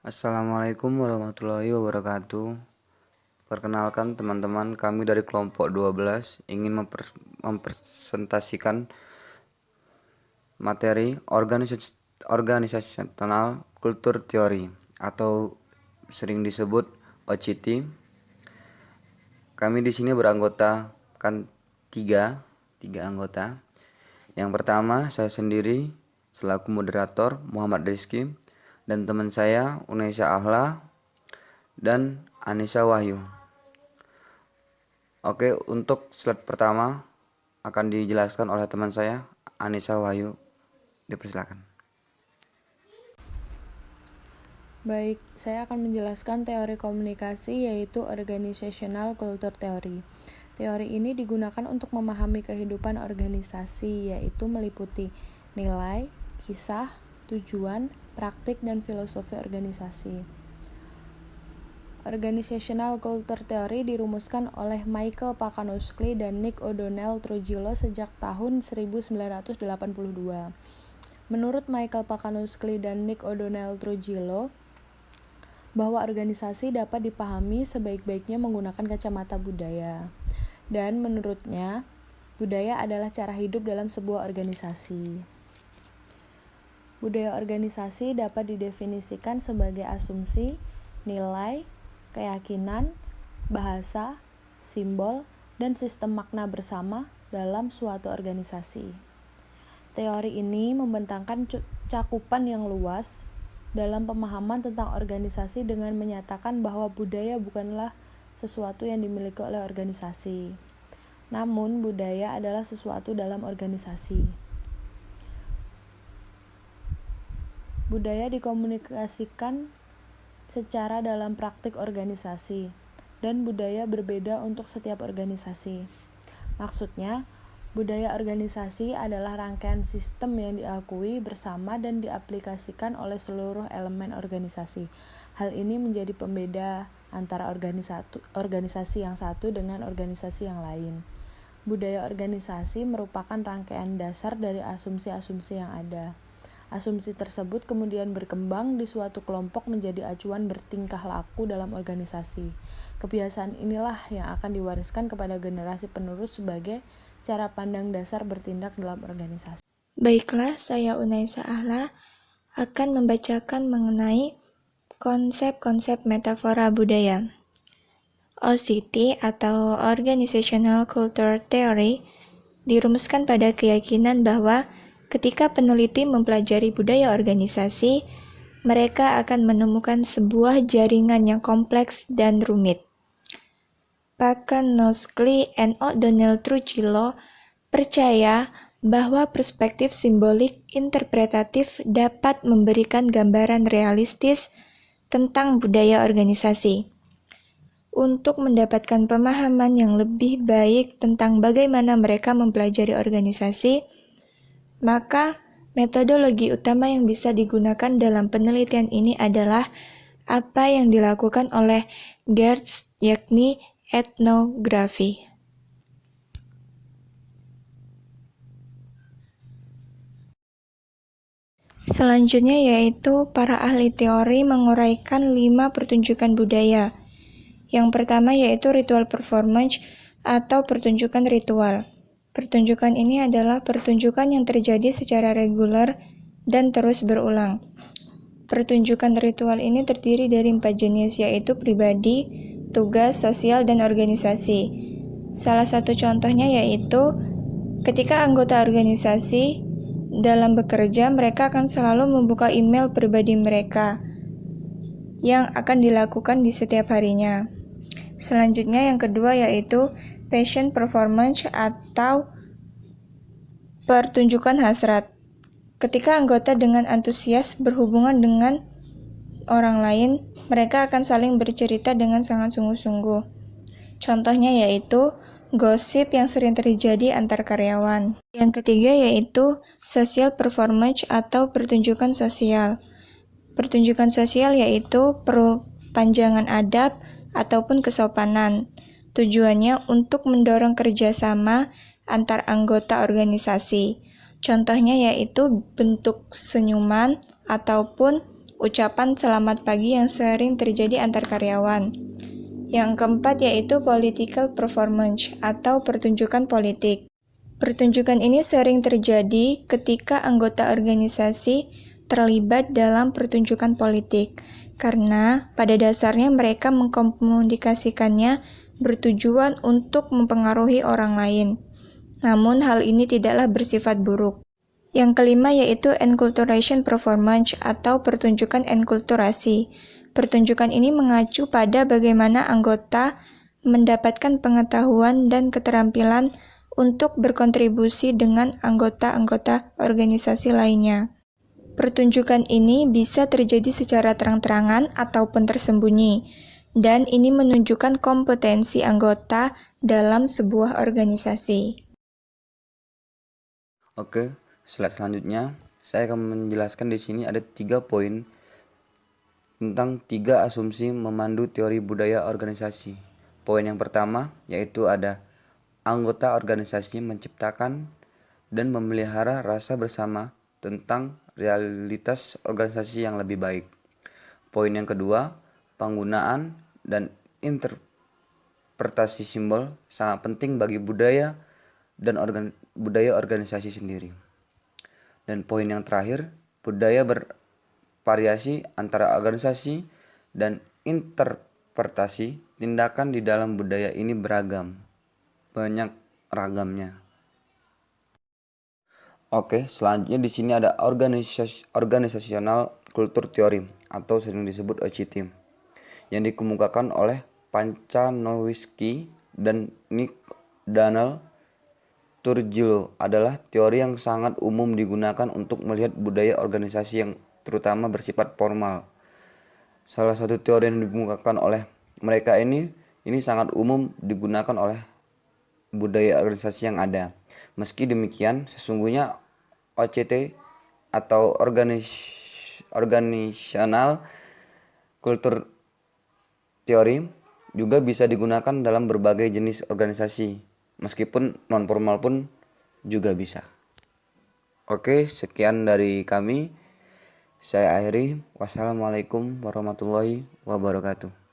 Assalamualaikum warahmatullahi wabarakatuh. Perkenalkan teman-teman, kami dari kelompok 12 ingin mempresentasikan materi organisasional kultur teori atau sering disebut OCT. Kami di sini beranggotakan tiga anggota. Yang pertama, saya sendiri selaku moderator Muhammad Rizky, dan teman saya Unaisa Ahla dan Anissa Wahyu. Oke, untuk slide pertama akan dijelaskan oleh teman saya Anissa Wahyu. Dipersilakan. Baik, saya akan menjelaskan teori komunikasi yaitu Organizational Culture Theory. Teori ini digunakan untuk memahami kehidupan organisasi, yaitu meliputi nilai, kisah, tujuan, praktik, dan filosofi organisasi. Organizational Culture Theory dirumuskan oleh Michael Pacanuskly dan Nick O'Donnell Trujillo sejak tahun 1982. Menurut Michael Pacanuskly dan Nick O'Donnell Trujillo, bahwa organisasi dapat dipahami sebaik-baiknya menggunakan kacamata budaya. Dan menurutnya, budaya adalah cara hidup dalam sebuah organisasi. Budaya organisasi dapat didefinisikan sebagai asumsi, nilai, keyakinan, bahasa, simbol, dan sistem makna bersama dalam suatu organisasi. Teori ini membentangkan cakupan yang luas dalam pemahaman tentang organisasi dengan menyatakan bahwa budaya bukanlah sesuatu yang dimiliki oleh organisasi, namun budaya adalah sesuatu dalam organisasi. Budaya dikomunikasikan secara dalam praktik organisasi, dan budaya berbeda untuk setiap organisasi. Maksudnya, budaya organisasi adalah rangkaian sistem yang diakui bersama dan diaplikasikan oleh seluruh elemen organisasi. Hal ini menjadi pembeda antara organisasi yang satu dengan organisasi yang lain. Budaya organisasi merupakan rangkaian dasar dari asumsi-asumsi yang ada. Asumsi tersebut kemudian berkembang di suatu kelompok menjadi acuan bertingkah laku dalam organisasi. Kebiasaan inilah yang akan diwariskan kepada generasi penerus sebagai cara pandang dasar bertindak dalam organisasi. Baiklah, saya Unaisa Ahla akan membacakan mengenai konsep-konsep metafora budaya. OCT atau Organizational Culture Theory dirumuskan pada keyakinan bahwa ketika peneliti mempelajari budaya organisasi, mereka akan menemukan sebuah jaringan yang kompleks dan rumit. Pacanuskly and O'Donnell Trujillo percaya bahwa perspektif simbolik interpretatif dapat memberikan gambaran realistis tentang budaya organisasi. Untuk mendapatkan pemahaman yang lebih baik tentang bagaimana mereka mempelajari organisasi, maka metodologi utama yang bisa digunakan dalam penelitian ini adalah apa yang dilakukan oleh Geertz, yakni etnografi. Selanjutnya yaitu para ahli teori menguraikan 5 pertunjukan budaya. Yang pertama yaitu ritual performance atau pertunjukan ritual. Pertunjukan ini adalah pertunjukan yang terjadi secara reguler dan terus berulang. Pertunjukan ritual ini terdiri dari 4 jenis, yaitu pribadi, tugas, sosial, dan organisasi. Salah satu contohnya yaitu ketika anggota organisasi dalam bekerja, mereka akan selalu membuka email pribadi mereka yang akan dilakukan di setiap harinya. Selanjutnya yang kedua yaitu passion performance atau pertunjukan hasrat. Ketika anggota dengan antusias berhubungan dengan orang lain, mereka akan saling bercerita dengan sangat sungguh-sungguh. Contohnya yaitu gosip yang sering terjadi antar karyawan. Yang ketiga yaitu social performance atau pertunjukan sosial. Pertunjukan sosial yaitu perpanjangan adab ataupun kesopanan. Tujuannya untuk mendorong kerjasama antar anggota organisasi. Contohnya yaitu bentuk senyuman ataupun ucapan selamat pagi yang sering terjadi antar karyawan. Yang keempat yaitu political performance atau pertunjukan politik. Pertunjukan ini sering terjadi ketika anggota organisasi terlibat dalam pertunjukan politik, karena pada dasarnya mereka mengkomunikasikannya bertujuan untuk mempengaruhi orang lain. Namun hal ini tidaklah bersifat buruk. Yang kelima yaitu enculturation performance atau pertunjukan enkulturasi. Pertunjukan ini mengacu pada bagaimana anggota mendapatkan pengetahuan dan keterampilan untuk berkontribusi dengan anggota-anggota organisasi lainnya. Pertunjukan ini bisa terjadi secara terang-terangan ataupun tersembunyi, dan ini menunjukkan kompetensi anggota dalam sebuah organisasi. Oke, slide selanjutnya saya akan menjelaskan di sini ada 3 poin tentang 3 asumsi memandu teori budaya organisasi. Poin yang pertama yaitu ada anggota organisasi menciptakan dan memelihara rasa bersama tentang realitas organisasi yang lebih baik. Poin yang kedua, penggunaan dan interpretasi simbol sangat penting bagi budaya dan budaya organisasi sendiri. Dan poin yang terakhir, budaya bervariasi antara organisasi dan interpretasi tindakan di dalam budaya ini beragam, banyak ragamnya. Oke, selanjutnya di sini ada organisasional kultur teori atau sering disebut OCT yang dikemukakan oleh Panca-Nowitzki dan Nick Daniel Turgillo adalah teori yang sangat umum digunakan untuk melihat budaya organisasi yang terutama bersifat formal. Salah satu teori yang dikemukakan oleh mereka ini sangat umum digunakan oleh budaya organisasi yang ada. Meski demikian, sesungguhnya OCT atau organisational culture theory juga bisa digunakan dalam berbagai jenis organisasi. Meskipun non formal pun juga bisa. Oke, sekian dari kami. Saya akhiri. Wassalamualaikum warahmatullahi wabarakatuh.